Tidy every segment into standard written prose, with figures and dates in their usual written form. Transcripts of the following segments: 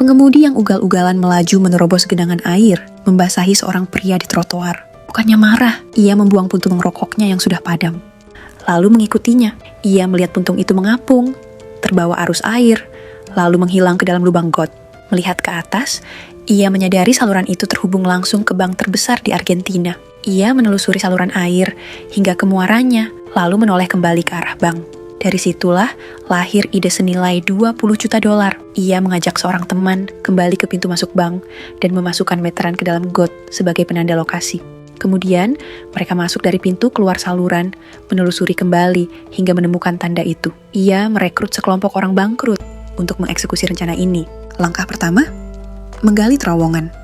Pengemudi yang ugal-ugalan melaju menerobos genangan air, membasahi seorang pria di trotoar. Bukannya marah, ia membuang puntung rokoknya yang sudah padam. Lalu mengikutinya, ia melihat puntung itu mengapung, terbawa arus air, lalu menghilang ke dalam lubang got. Melihat ke atas, ia menyadari saluran itu terhubung langsung ke bank terbesar di Argentina. Ia menelusuri saluran air hingga ke muaranya, lalu menoleh kembali ke arah bank. Dari situlah lahir ide senilai $20 juta. Ia mengajak seorang teman kembali ke pintu masuk bank dan memasukkan meteran ke dalam got sebagai penanda lokasi. Kemudian, mereka masuk dari pintu keluar saluran, menelusuri kembali hingga menemukan tanda itu. Ia merekrut sekelompok orang bangkrut untuk mengeksekusi rencana ini. Langkah pertama, menggali terowongan.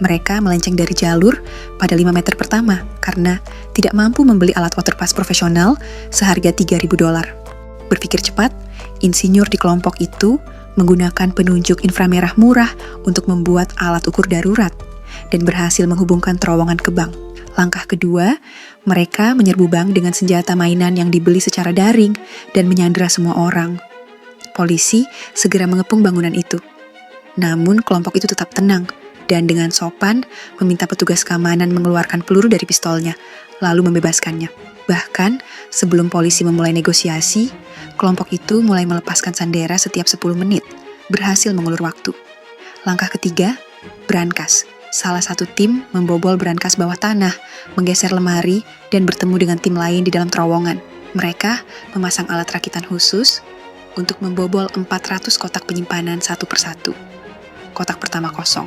Mereka melenceng dari jalur pada 5 meter pertama karena tidak mampu membeli alat waterpass profesional seharga $3.000. Berpikir cepat, insinyur di kelompok itu menggunakan penunjuk inframerah murah untuk membuat alat ukur darurat dan berhasil menghubungkan terowongan ke bank. Langkah kedua, mereka menyerbu bank dengan senjata mainan yang dibeli secara daring dan menyandera semua orang. Polisi segera mengepung bangunan itu. Namun kelompok itu tetap tenang dan dengan sopan meminta petugas keamanan mengeluarkan peluru dari pistolnya, lalu membebaskannya. Bahkan, sebelum polisi memulai negosiasi, kelompok itu mulai melepaskan sandera setiap 10 menit, berhasil mengulur waktu. Langkah ketiga, brankas. Salah satu tim membobol brankas bawah tanah, menggeser lemari, dan bertemu dengan tim lain di dalam terowongan. Mereka memasang alat rakitan khusus untuk membobol 400 kotak penyimpanan satu persatu. Kotak pertama kosong.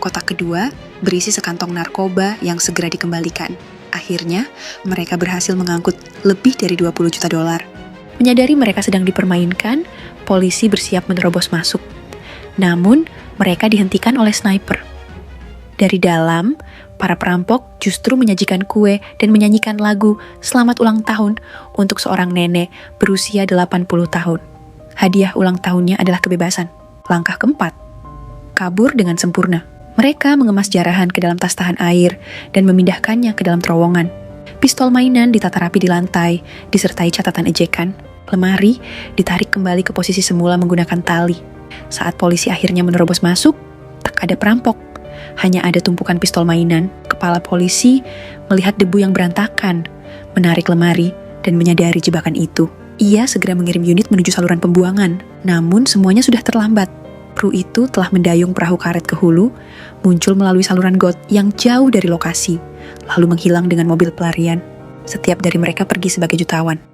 Kotak kedua berisi sekantong narkoba yang segera dikembalikan. Akhirnya, mereka berhasil mengangkut lebih dari $20 juta. Menyadari mereka sedang dipermainkan, polisi bersiap menerobos masuk. Namun, mereka dihentikan oleh sniper. Dari dalam, para perampok justru menyajikan kue dan menyanyikan lagu Selamat Ulang Tahun untuk seorang nenek berusia 80 tahun. Hadiah ulang tahunnya adalah kebebasan. Langkah keempat, kabur dengan sempurna. Mereka mengemas jarahan ke dalam tas tahan air dan memindahkannya ke dalam terowongan. Pistol mainan ditata rapi di lantai, disertai catatan ejekan. Lemari ditarik kembali ke posisi semula menggunakan tali. Saat polisi akhirnya menerobos masuk, tak ada perampok. Hanya ada tumpukan pistol mainan. Kepala polisi melihat debu yang berantakan, menarik lemari, dan menyadari jebakan itu. Ia segera mengirim unit menuju saluran pembuangan. Namun semuanya sudah terlambat. Kru itu telah mendayung perahu karet ke hulu, muncul melalui saluran got yang jauh dari lokasi, lalu menghilang dengan mobil pelarian. Setiap dari mereka pergi sebagai jutawan.